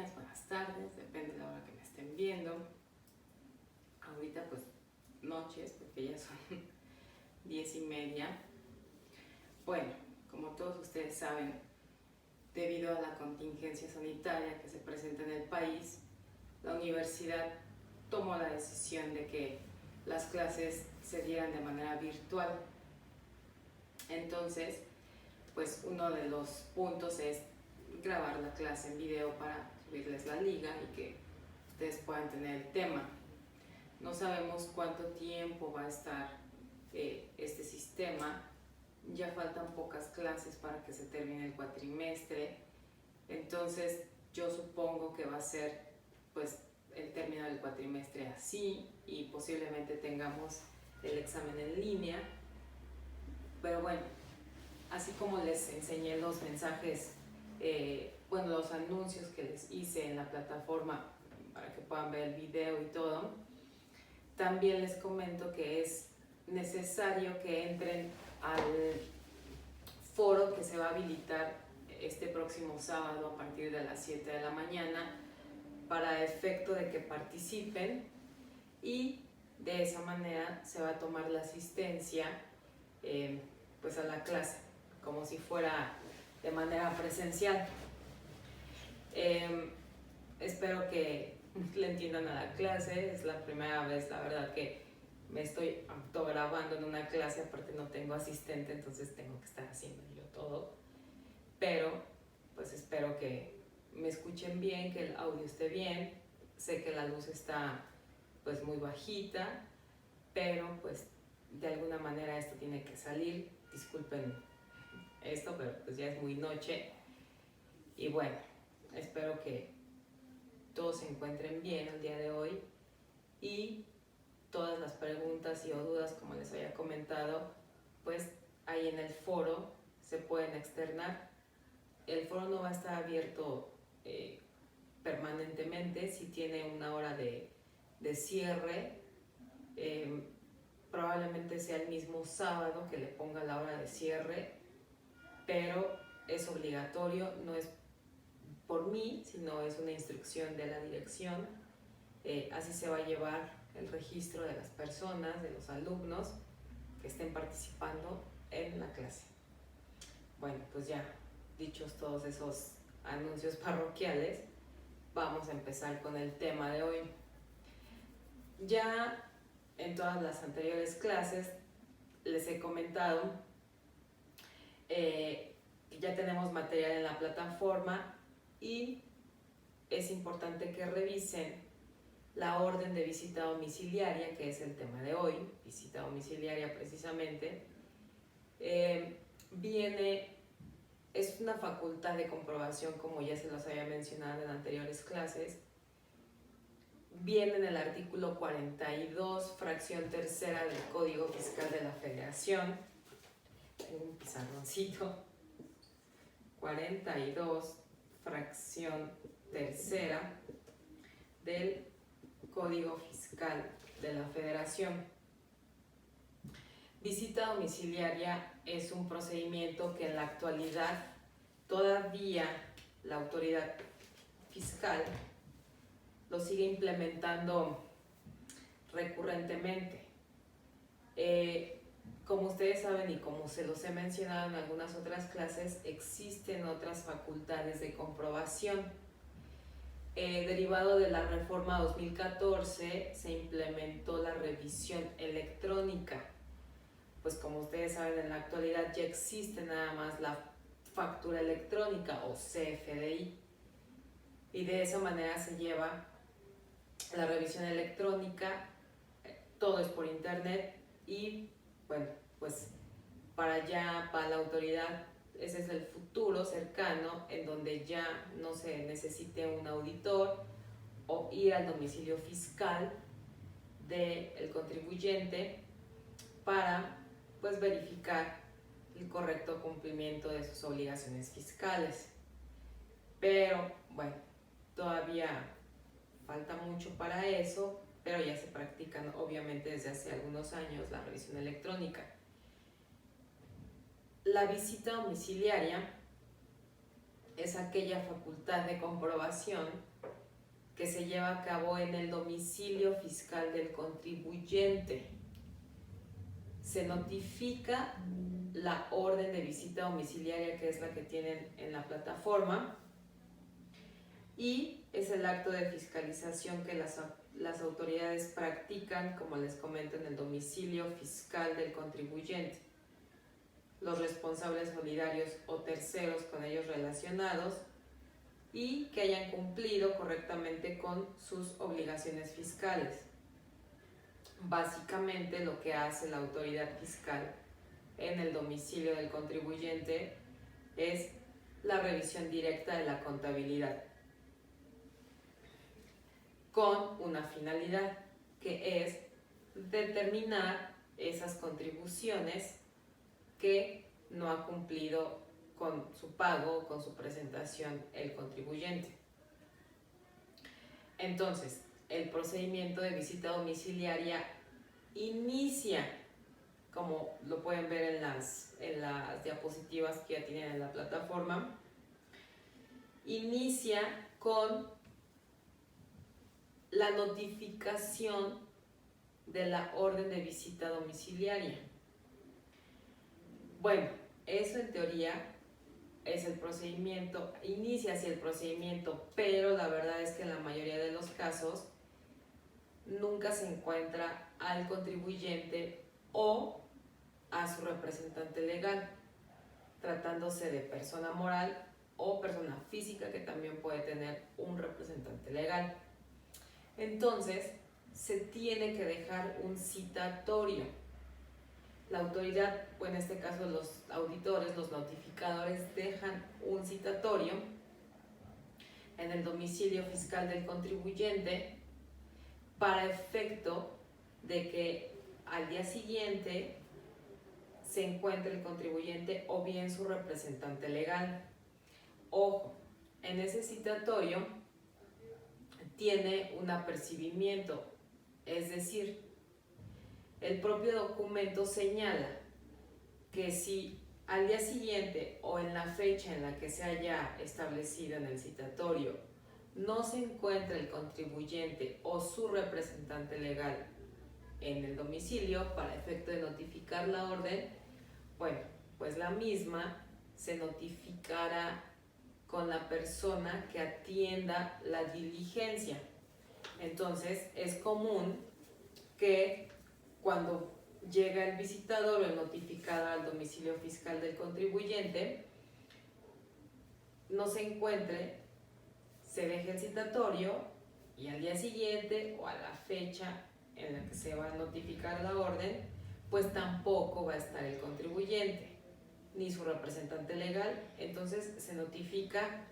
días, buenas tardes, depende de la hora que me estén viendo. Ahorita pues noches, porque ya son 10:30. Bueno, como todos ustedes saben, debido a la contingencia sanitaria que se presenta en el país, la universidad tomó la decisión de que las clases se dieran de manera virtual. Entonces, pues uno de los puntos es grabar la clase en video para subirles la liga y que ustedes puedan tener el tema. No sabemos cuánto tiempo va a estar este sistema. Ya faltan pocas clases para que se termine el cuatrimestre. Entonces yo supongo que va a ser pues el término del cuatrimestre así, y posiblemente tengamos el examen en línea. Pero bueno, así como les enseñé los mensajes, los anuncios que les hice en la plataforma para que puedan ver el video y todo, también les comento que es necesario que entren al foro que se va a habilitar este próximo sábado a partir de las 7 de la mañana para efecto de que participen, y de esa manera se va a tomar la asistencia pues a la clase como si fuera de manera presencial. Espero que le entiendan a la clase. Es la primera vez, la verdad, que me estoy autograbando en una clase. Aparte no tengo asistente, entonces tengo que estar haciendo yo todo. Pero pues espero que me escuchen bien, que el audio esté bien. Sé que la luz está pues muy bajita, pero pues de alguna manera esto tiene que salir. Disculpen esto, pero pues ya es muy noche. Y bueno, espero que todos se encuentren bien el día de hoy, y todas las preguntas y o dudas, como les había comentado, pues ahí en el foro se pueden externar. El foro no va a estar abierto permanentemente. Si tiene una hora de cierre, probablemente sea el mismo sábado que le ponga la hora de cierre, pero es obligatorio, no es por mí, sino es una instrucción de la dirección. Así se va a llevar el registro de las personas, de los alumnos que estén participando en la clase. Bueno, pues ya dichos todos esos anuncios parroquiales, vamos a empezar con el tema de hoy. Ya en todas las anteriores clases les he comentado que ya tenemos material en la plataforma, y es importante que revisen la orden de visita domiciliaria, que es el tema de hoy, visita domiciliaria precisamente. Es una facultad de comprobación, como ya se los había mencionado en anteriores clases. Viene en el artículo 42, fracción tercera del Código Fiscal de la Federación. Tengo un pizarroncito. 42, fracción tercera del Código Fiscal de la Federación. Visita domiciliaria es un procedimiento que en la actualidad todavía la autoridad fiscal lo sigue implementando recurrentemente. Como ustedes saben y como se los he mencionado en algunas otras clases, existen otras facultades de comprobación. Derivado de la reforma 2014 se implementó la revisión electrónica. Pues como ustedes saben, en la actualidad ya existe nada más la factura electrónica o CFDI, y de esa manera se lleva la revisión electrónica. Todo es por internet, y bueno, pues para la autoridad ese es el futuro cercano, en donde ya no se necesite un auditor o ir al domicilio fiscal del contribuyente para pues verificar el correcto cumplimiento de sus obligaciones fiscales. Pero bueno, todavía falta mucho para eso, pero ya se practican obviamente desde hace algunos años la revisión electrónica. La visita domiciliaria es aquella facultad de comprobación que se lleva a cabo en el domicilio fiscal del contribuyente. Se notifica la orden de visita domiciliaria, que es la que tienen en la plataforma, y es el acto de fiscalización que las autoridades practican, como les comento, en el domicilio fiscal del contribuyente. Los responsables solidarios o terceros con ellos relacionados y que hayan cumplido correctamente con sus obligaciones fiscales. Básicamente lo que hace la autoridad fiscal en el domicilio del contribuyente es la revisión directa de la contabilidad con una finalidad, que es determinar esas contribuciones que no ha cumplido con su pago, con su presentación el contribuyente. Entonces, el procedimiento de visita domiciliaria inicia, como lo pueden ver en las diapositivas que ya tienen en la plataforma, inicia con la notificación de la orden de visita domiciliaria. Bueno, eso en teoría es el procedimiento, inicia así el procedimiento, pero la verdad es que en la mayoría de los casos nunca se encuentra al contribuyente o a su representante legal, tratándose de persona moral o persona física que también puede tener un representante legal. Entonces, se tiene que dejar un citatorio. La autoridad, o en este caso los auditores, los notificadores, dejan un citatorio en el domicilio fiscal del contribuyente para efecto de que al día siguiente se encuentre el contribuyente o bien su representante legal. Ojo, en ese citatorio tiene un apercibimiento, es decir, el propio documento señala que si al día siguiente o en la fecha en la que se haya establecido en el citatorio no se encuentra el contribuyente o su representante legal en el domicilio para efecto de notificar la orden, bueno, pues la misma se notificará con la persona que atienda la diligencia. Entonces es común que cuando llega el visitador o el notificador al domicilio fiscal del contribuyente, no se encuentre, se deje el citatorio y al día siguiente o a la fecha en la que se va a notificar la orden, pues tampoco va a estar el contribuyente ni su representante legal. Entonces se notifica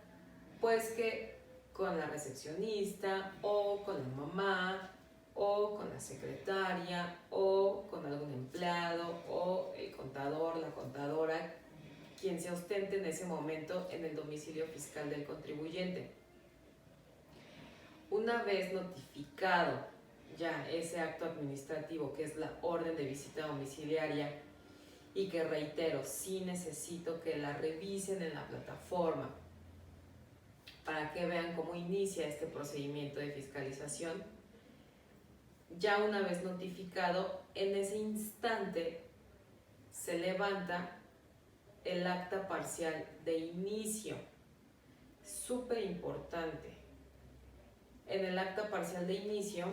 pues que con la recepcionista o con la mamá o con la secretaria o con algún empleado o el contador, la contadora, quien se ostente en ese momento en el domicilio fiscal del contribuyente. Una vez notificado ya ese acto administrativo, que es la orden de visita domiciliaria, y que reitero, sí necesito que la revisen en la plataforma para que vean cómo inicia este procedimiento de fiscalización. Ya una vez notificado, en ese instante se levanta el acta parcial de inicio. Súper importante. En el acta parcial de inicio,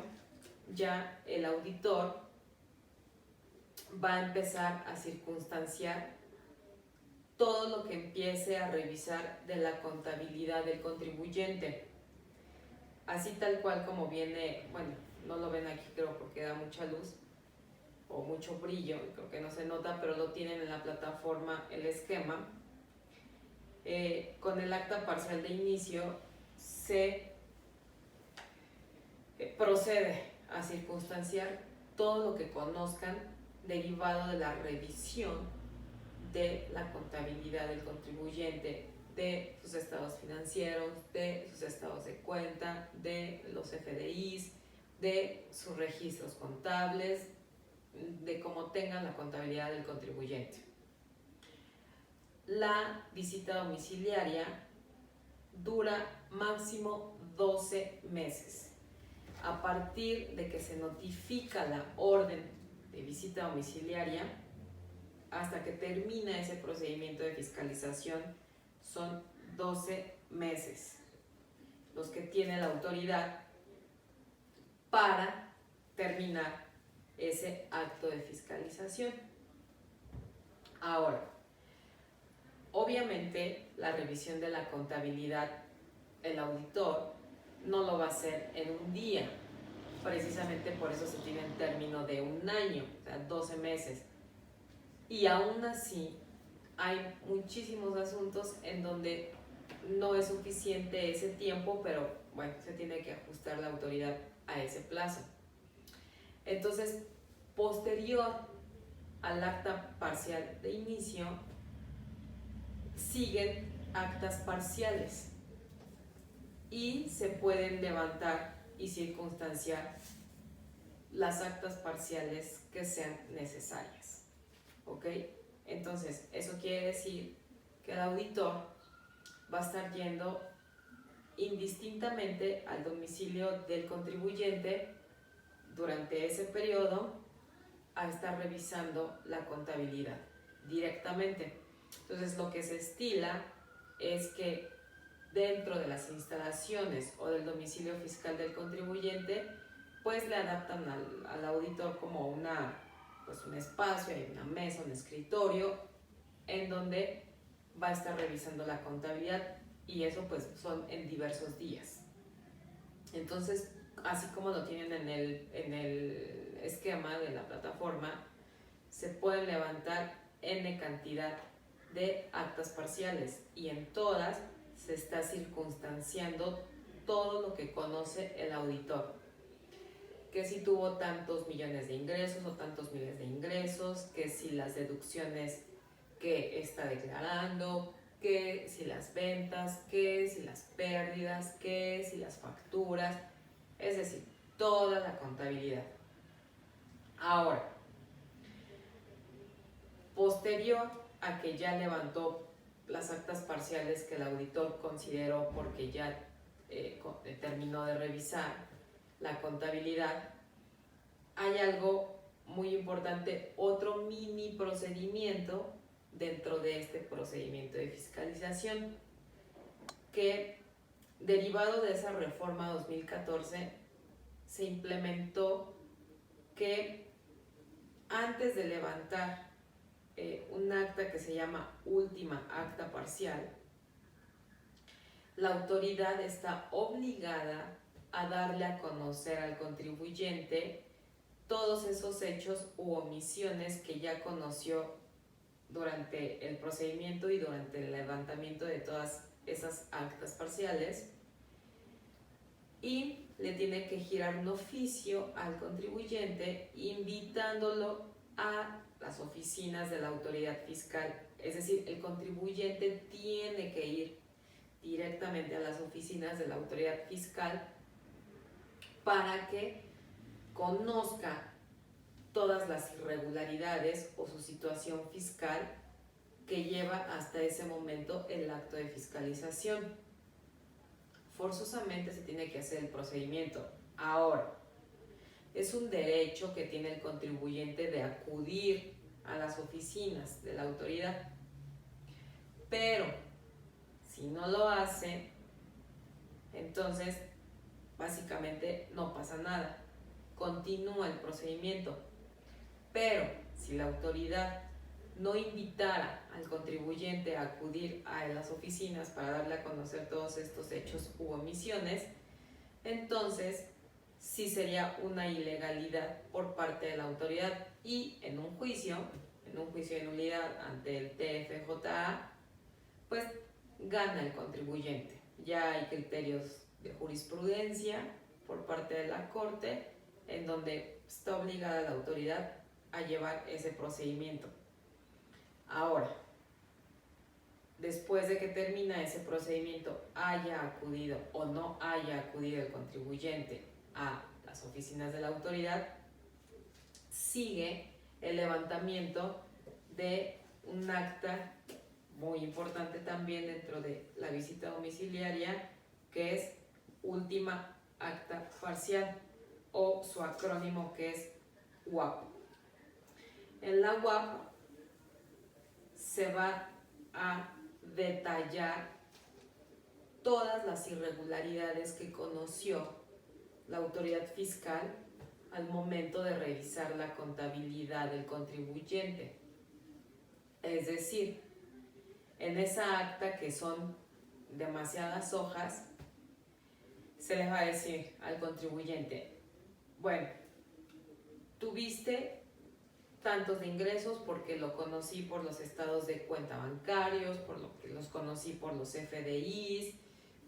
ya el auditor va a empezar a circunstanciar todo lo que empiece a revisar de la contabilidad del contribuyente. Así tal cual como viene, bueno, no lo ven aquí creo porque da mucha luz o mucho brillo, creo que no se nota, pero lo tienen en la plataforma el esquema. Con el acta parcial de inicio se procede a circunstanciar todo lo que conozcan derivado de la revisión de la contabilidad del contribuyente, de sus estados financieros, de sus estados de cuenta, de los FDIs, de sus registros contables, de cómo tengan la contabilidad del contribuyente. La visita domiciliaria dura máximo 12 meses. A partir de que se notifica la orden de visita domiciliaria hasta que termina ese procedimiento de fiscalización son 12 meses los que tiene la autoridad para terminar ese acto de fiscalización. Ahora, obviamente la revisión de la contabilidad, el auditor no lo va a hacer en un día, precisamente por eso se tiene el término de un año, o sea, 12 meses. Y aún así hay muchísimos asuntos en donde no es suficiente ese tiempo, pero bueno, se tiene que ajustar la autoridad a ese plazo. Entonces, posterior al acta parcial de inicio, siguen actas parciales y se pueden levantar y circunstanciar las actas parciales que sean necesarias. ¿Ok? Entonces, eso quiere decir que el auditor va a estar yendo indistintamente al domicilio del contribuyente durante ese periodo a estar revisando la contabilidad directamente. Entonces, lo que se estila es que dentro de las instalaciones o del domicilio fiscal del contribuyente, pues le adaptan al auditor como un espacio, hay una mesa, un escritorio, en donde va a estar revisando la contabilidad, y eso pues son en diversos días. Entonces, así como lo tienen en el esquema de la plataforma, se pueden levantar N cantidad de actas parciales y en todas se está circunstanciando todo lo que conoce el auditor. Que si tuvo tantos millones de ingresos o tantos miles de ingresos, que si las deducciones que está declarando, que si las ventas, que si las pérdidas, que si las facturas, es decir, toda la contabilidad. Ahora, posterior a que ya levantó las actas parciales que el auditor consideró porque ya terminó de revisar la contabilidad, hay algo muy importante, otro mini procedimiento dentro de este procedimiento de fiscalización, que derivado de esa reforma 2014 se implementó que antes de levantar un acta que se llama última acta parcial, la autoridad está obligada a darle a conocer al contribuyente todos esos hechos u omisiones que ya conoció durante el procedimiento y durante el levantamiento de todas esas actas parciales, y le tiene que girar un oficio al contribuyente invitándolo a las oficinas de la autoridad fiscal. Es decir, el contribuyente tiene que ir directamente a las oficinas de la autoridad fiscal para que conozca todas las irregularidades o su situación fiscal que lleva hasta ese momento el acto de fiscalización. Forzosamente se tiene que hacer el procedimiento. Ahora, es un derecho que tiene el contribuyente de acudir a las oficinas de la autoridad, pero si no lo hace, entonces básicamente no pasa nada, continúa el procedimiento. Pero si la autoridad no invitara al contribuyente a acudir a las oficinas para darle a conocer todos estos hechos u omisiones, entonces sí sería una ilegalidad por parte de la autoridad, y en un juicio de nulidad ante el TFJA, pues gana el contribuyente. Ya hay criterios de jurisprudencia por parte de la Corte en donde está obligada la autoridad a llevar ese procedimiento. Ahora, después de que termina ese procedimiento, haya acudido o no haya acudido el contribuyente a las oficinas de la autoridad, sigue el levantamiento de un acta muy importante también dentro de la visita domiciliaria, que es última acta parcial, o su acrónimo que es UAP. En la UAP se va a detallar todas las irregularidades que conoció la autoridad fiscal al momento de revisar la contabilidad del contribuyente. Es decir, en esa acta, que son demasiadas hojas, se les va a decir al contribuyente: bueno, tuviste tantos de ingresos porque lo conocí por los estados de cuenta bancarios, por lo que los conocí por los FDIs,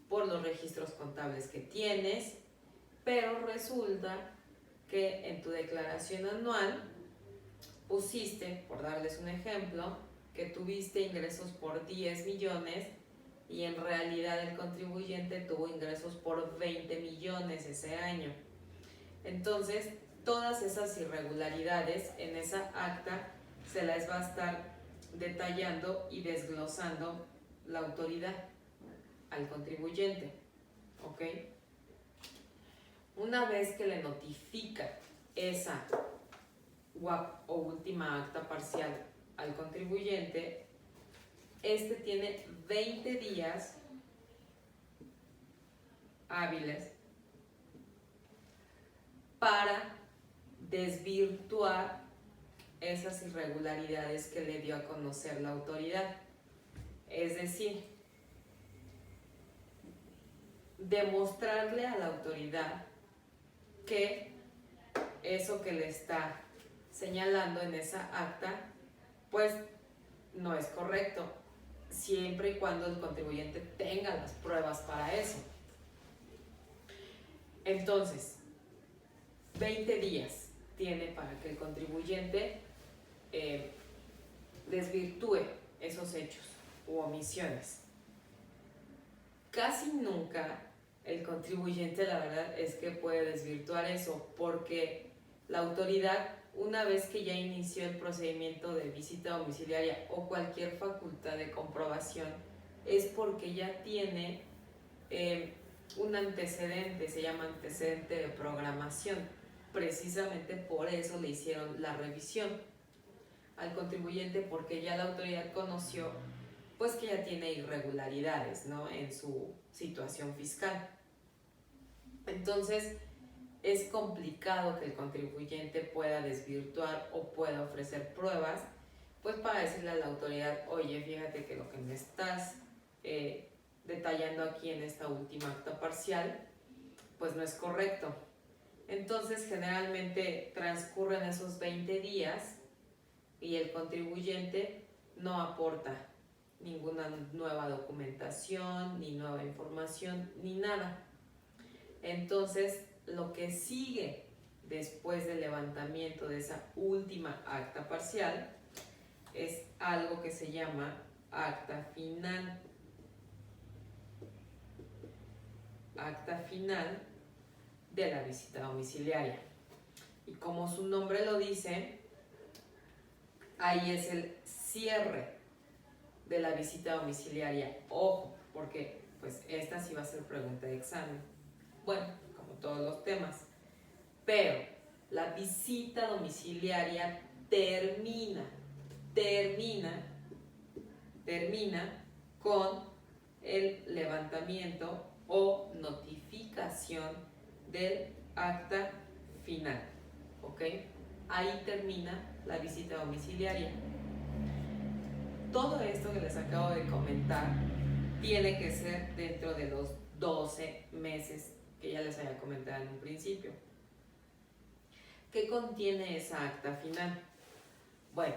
por los registros contables que tienes, pero resulta que en tu declaración anual pusiste, por darles un ejemplo, que tuviste ingresos por 10 millones y en realidad el contribuyente tuvo ingresos por 20 millones ese año. Entonces, todas esas irregularidades en esa acta se las va a estar detallando y desglosando la autoridad al contribuyente, ¿ok? Una vez que le notifica esa UAP o última acta parcial al contribuyente, este tiene 20 días hábiles para desvirtuar esas irregularidades que le dio a conocer la autoridad. Es decir, demostrarle a la autoridad que eso que le está señalando en esa acta, pues no es correcto, siempre y cuando el contribuyente tenga las pruebas para eso. Entonces, 20 días tiene para que el contribuyente desvirtúe esos hechos u omisiones. Casi nunca el contribuyente, la verdad, es que puede desvirtuar eso, porque la autoridad, una vez que ya inició el procedimiento de visita domiciliaria o cualquier facultad de comprobación, es porque ya tiene un antecedente, se llama antecedente de programación. Precisamente por eso le hicieron la revisión al contribuyente, porque ya la autoridad conoció pues que ya tiene irregularidades, ¿no?, en su situación fiscal. Entonces, es complicado que el contribuyente pueda desvirtuar o pueda ofrecer pruebas, pues para decirle a la autoridad: oye, fíjate que lo que me estás detallando aquí en esta última acta parcial, pues no es correcto. Entonces, generalmente transcurren esos 20 días y el contribuyente no aporta ninguna nueva documentación, ni nueva información, ni nada. Entonces, lo que sigue después del levantamiento de esa última acta parcial es algo que se llama acta final. Acta final de la visita domiciliaria. Y como su nombre lo dice, ahí es el cierre de la visita domiciliaria. Ojo, porque pues esta sí va a ser pregunta de examen. Bueno, como todos los temas. Pero la visita domiciliaria termina con el levantamiento o notificación del acta final, ¿ok? Ahí termina la visita domiciliaria. Todo esto que les acabo de comentar tiene que ser dentro de los 12 meses que ya les había comentado en un principio. ¿Qué contiene esa acta final? Bueno,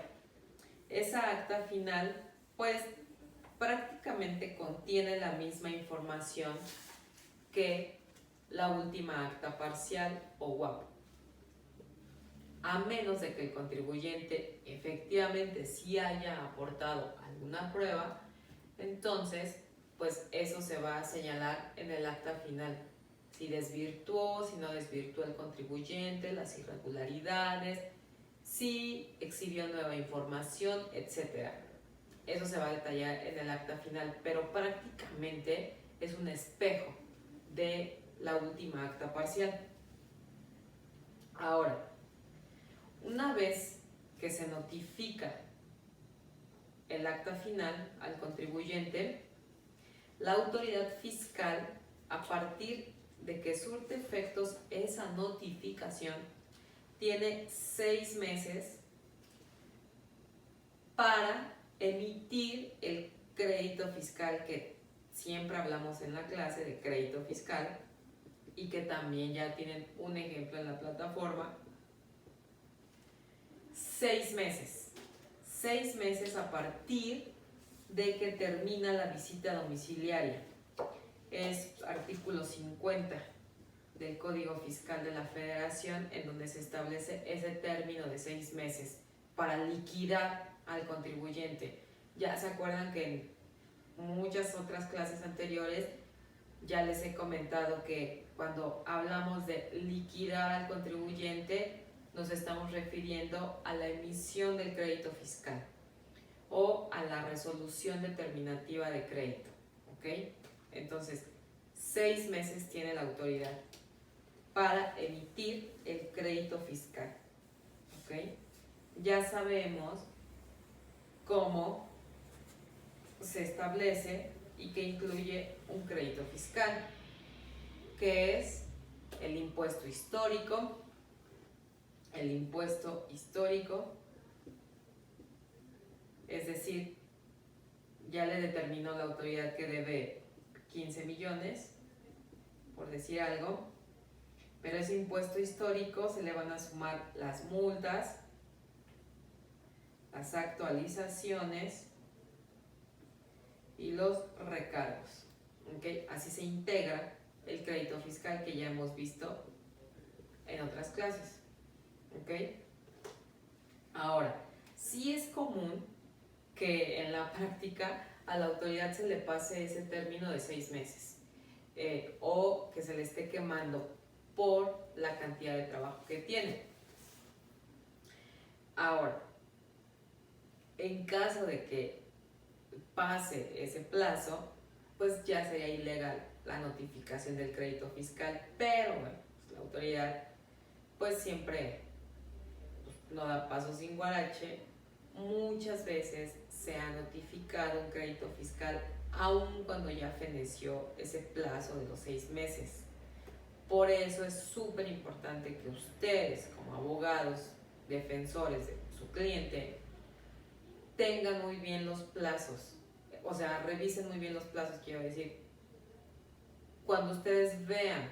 esa acta final pues prácticamente contiene la misma información que la última acta parcial o UAP, a menos de que el contribuyente efectivamente sí haya aportado alguna prueba. Entonces pues eso se va a señalar en el acta final: si desvirtuó, si no desvirtuó el contribuyente, las irregularidades, si exhibió nueva información, etc. eso se va a detallar en el acta final, pero prácticamente es un espejo de la última acta parcial. Ahora, una vez que se notifica el acta final al contribuyente, la autoridad fiscal, a partir de que surte efectos esa notificación, tiene 6 meses para emitir el crédito fiscal, que siempre hablamos en la clase de crédito fiscal y que también ya tienen un ejemplo en la plataforma. 6 meses. 6 meses a partir de que termina la visita domiciliaria. Es artículo 50 del Código Fiscal de la Federación, en donde se establece ese término de 6 meses para liquidar al contribuyente. Ya se acuerdan que en muchas otras clases anteriores ya les he comentado que cuando hablamos de liquidar al contribuyente nos estamos refiriendo a la emisión del crédito fiscal o a la resolución determinativa de crédito, ¿ok? Entonces, 6 meses tiene la autoridad para emitir el crédito fiscal, ¿ok? Ya sabemos cómo se establece y que incluye un crédito fiscal, que es el impuesto histórico. El impuesto histórico, es decir, ya le determinó la autoridad que debe 15 millones, por decir algo, pero ese impuesto histórico se le van a sumar las multas, las actualizaciones y los recargos, ¿okay? Así se integra el crédito fiscal que ya hemos visto en otras clases, ¿ok? Ahora, sí es común que en la práctica a la autoridad se le pase ese término de 6 meses o que se le esté quemando por la cantidad de trabajo que tiene. Ahora, en caso de que pase ese plazo, pues ya sería ilegal la notificación del crédito fiscal, pero bueno, pues la autoridad pues siempre no da paso sin guarache. Muchas veces se ha notificado un crédito fiscal aun cuando ya feneció ese plazo de los 6 meses. Por eso es súper importante que ustedes, como abogados, defensores de su cliente, tengan muy bien los plazos, o sea, revisen muy bien los plazos, quiero decir. Cuando ustedes vean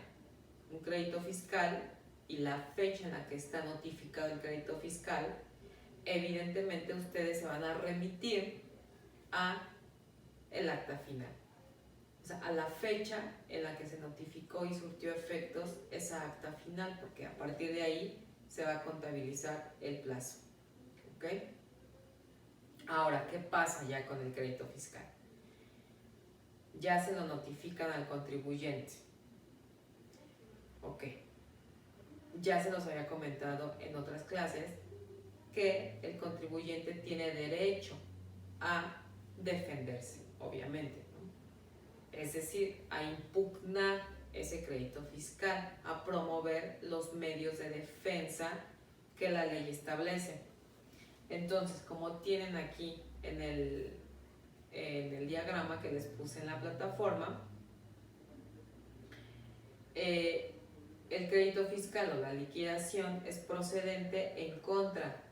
un crédito fiscal y la fecha en la que está notificado el crédito fiscal, evidentemente ustedes se van a remitir a el acta final, o sea, a la fecha en la que se notificó y surtió efectos esa acta final, porque a partir de ahí se va a contabilizar el plazo, ¿ok? Ahora, ¿qué pasa ya con el crédito fiscal? Ya se lo notifican al contribuyente, ok. Ya se los había comentado en otras clases que el contribuyente tiene derecho a defenderse, obviamente, ¿no? Es decir, a impugnar ese crédito fiscal, a promover los medios de defensa que la ley establece. Entonces, como tienen aquí en el diagrama que les puse en la plataforma, el crédito fiscal o la liquidación es procedente en contra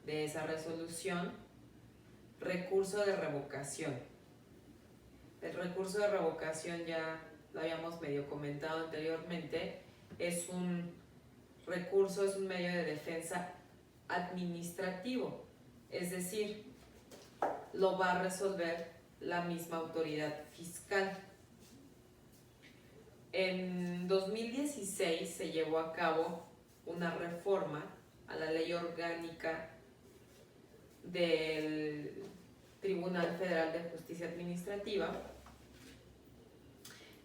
de esa resolución, recurso de revocación. El recurso de revocación ya lo habíamos medio comentado anteriormente, es un recurso, es un medio de defensa administrativo, es decir, lo va a resolver la misma autoridad fiscal. En 2016 se llevó a cabo una reforma a la Ley Orgánica del Tribunal Federal de Justicia Administrativa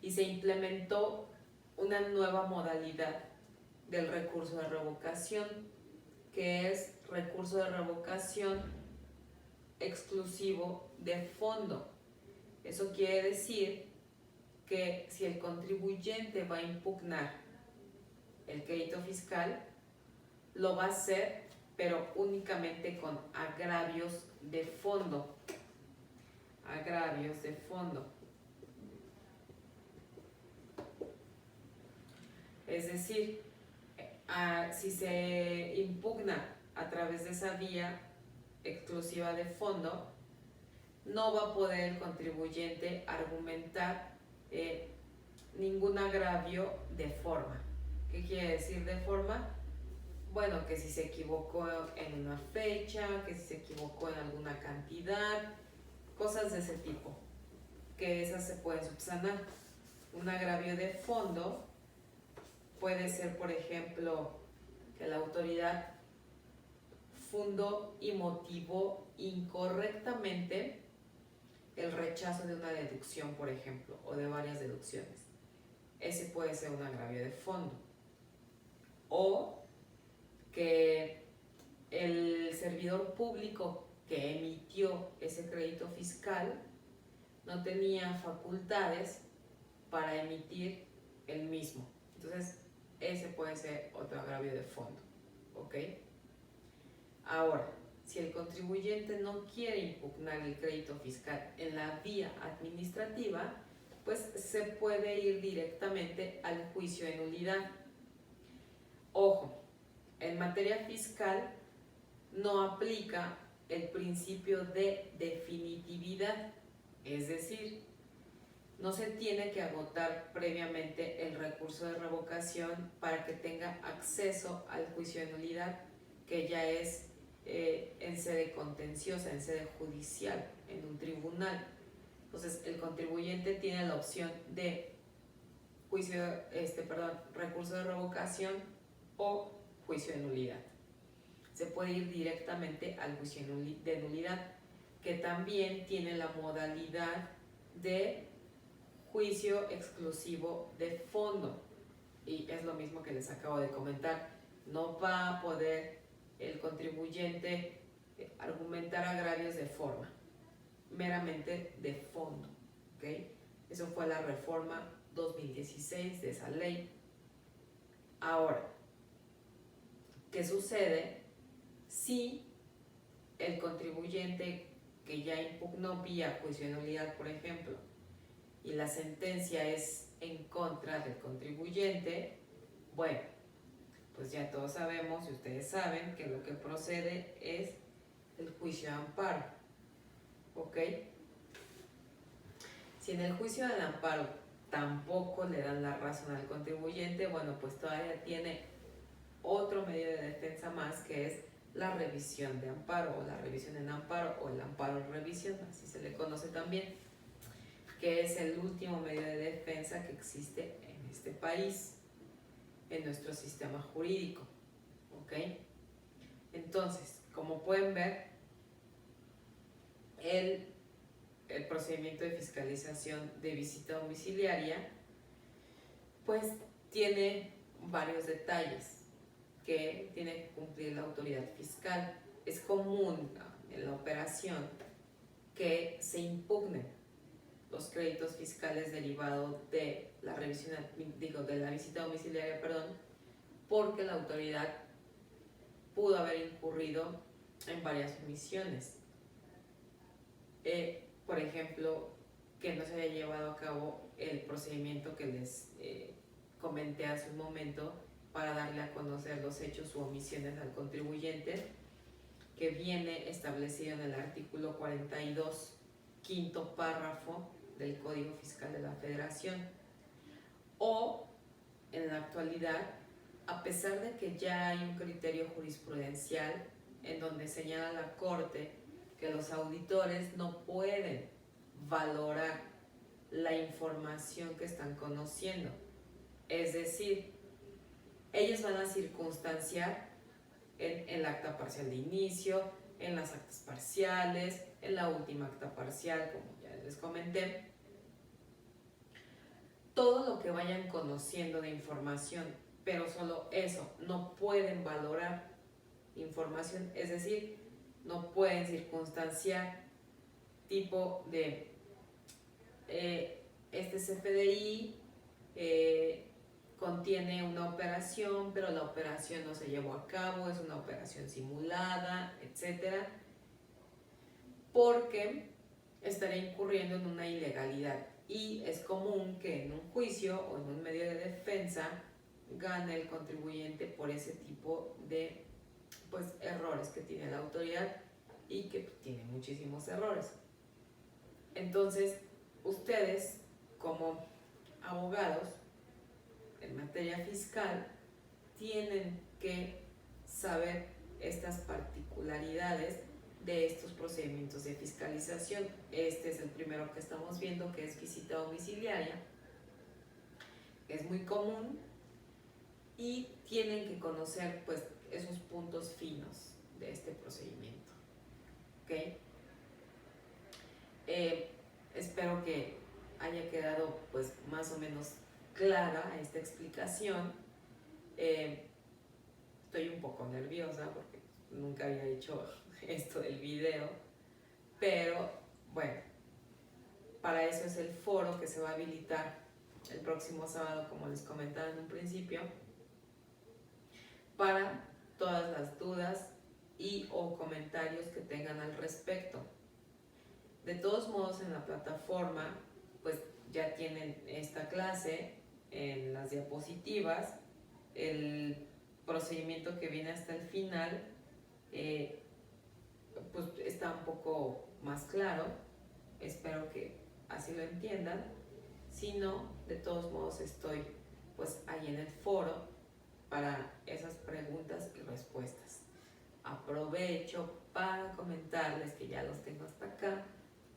y se implementó una nueva modalidad del recurso de revocación, que es recurso de revocación exclusivo de fondo. Eso quiere decir que si el contribuyente va a impugnar el crédito fiscal, lo va a hacer, pero únicamente con agravios de fondo. Agravios de fondo. Es decir, si se impugna a través de esa vía exclusiva de fondo, no va a poder el contribuyente argumentar ningún agravio de forma. ¿Qué quiere decir de forma? Bueno, que si se equivocó en una fecha, que si se equivocó en alguna cantidad, cosas de ese tipo, que esas se pueden subsanar. Un agravio de fondo puede ser, por ejemplo, que la autoridad fundó y motivó incorrectamente el rechazo de una deducción, por ejemplo, o de varias deducciones. Ese puede ser un agravio de fondo. O que el servidor público que emitió ese crédito fiscal no tenía facultades para emitir el mismo. Entonces, ese puede ser otro agravio de fondo. ¿Ok? Ahora, si el contribuyente no quiere impugnar el crédito fiscal en la vía administrativa, pues se puede ir directamente al juicio de nulidad. Ojo, en materia fiscal no aplica el principio de definitividad, es decir, no se tiene que agotar previamente el recurso de revocación para que tenga acceso al juicio de nulidad, que ya es en sede contenciosa, en sede judicial, en un tribunal. Entonces, el contribuyente tiene la opción de recurso de revocación o juicio de nulidad. Se puede ir directamente al juicio de nulidad, que también tiene la modalidad de juicio exclusivo de fondo. Y es lo mismo que les acabo de comentar. No va a poder el contribuyente argumentar agravios de forma, meramente de fondo. ¿Okay? Eso fue la reforma 2016 de esa ley. Ahora, ¿qué sucede si el contribuyente que ya impugnó vía juicio de nulidad, por ejemplo, y la sentencia es en contra del contribuyente? Bueno, pues ya todos sabemos y ustedes saben que lo que procede es el juicio de amparo. ¿Ok? Si en el juicio del amparo tampoco le dan la razón al contribuyente, bueno, pues todavía tiene otro medio de defensa más, que es la revisión de amparo, o la revisión en amparo, o el amparo en revisión, así se le conoce también, que es el último medio de defensa que existe en este país, en nuestro sistema jurídico. ¿Ok? Entonces, como pueden ver, el procedimiento de fiscalización de visita domiciliaria pues tiene varios detalles que tiene que cumplir la autoridad fiscal. Es común en la operación que se impugnen los créditos fiscales derivados de la revisión, de la visita domiciliaria, porque la autoridad pudo haber incurrido en varias omisiones. Por ejemplo, que no se haya llevado a cabo el procedimiento que les comenté hace un momento para darle a conocer los hechos u omisiones al contribuyente, que viene establecido en el artículo 42, quinto párrafo del Código Fiscal de la Federación. O, en la actualidad, a pesar de que ya hay un criterio jurisprudencial en donde señala la Corte que los auditores no pueden valorar la información que están conociendo, es decir, ellos van a circunstanciar en el acta parcial de inicio, en las actas parciales, en la última acta parcial, como ya les comenté, todo lo que vayan conociendo de información, pero solo eso, no pueden valorar información, es decir, no pueden circunstanciar tipo de este CFDI contiene una operación, pero la operación no se llevó a cabo, es una operación simulada, etcétera, porque estaría incurriendo en una ilegalidad. Y es común que en un juicio o en un medio de defensa gane el contribuyente por ese tipo de errores que tiene la autoridad y que tiene muchísimos errores. Entonces, ustedes como abogados en materia fiscal tienen que saber estas particularidades de estos procedimientos de fiscalización. Este es el primero que estamos viendo, que es visita domiciliaria. Es muy común y tienen que conocer esos puntos finos de este procedimiento. ¿Okay? Espero que haya quedado más o menos clara esta explicación. Estoy un poco nerviosa porque nunca había hecho esto del video, pero bueno, para eso es el foro que se va a habilitar el próximo sábado, como les comentaba en un principio, para todas las dudas y o comentarios que tengan al respecto. De todos modos, en la plataforma ya tienen esta clase en las diapositivas, el procedimiento que viene hasta el final está un poco más claro. Espero que así lo entiendan. Si no, de todos modos estoy ahí en el foro para esas preguntas y respuestas. Aprovecho para comentarles que ya los tengo hasta acá,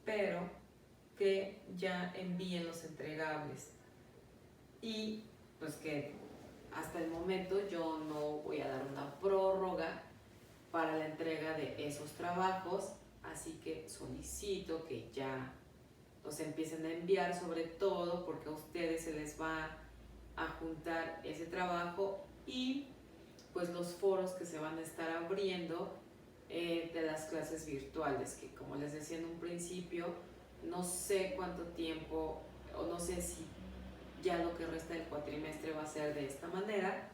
pero que ya envíen los entregables y que hasta el momento yo no voy a dar una prórroga para la entrega de esos trabajos, así que solicito que ya los empiecen a enviar, sobre todo porque a ustedes se les va a juntar ese trabajo y los foros que se van a estar abriendo de las clases virtuales, que como les decía en un principio, no sé cuánto tiempo o no sé si ya lo que resta del cuatrimestre va a ser de esta manera,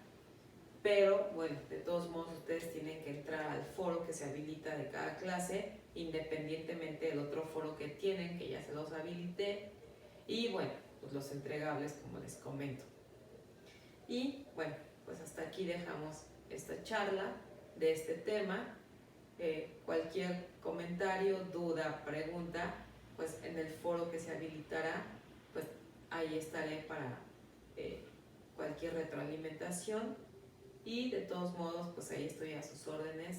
pero bueno, de todos modos ustedes tienen que entrar al foro que se habilita de cada clase, independientemente del otro foro que tienen, que ya se los habilité, y bueno, los entregables como les comento. Y bueno, hasta aquí dejamos esta charla de este tema. Cualquier comentario, duda, pregunta, en el foro que se habilitará, ahí estaré para cualquier retroalimentación y de todos modos ahí estoy a sus órdenes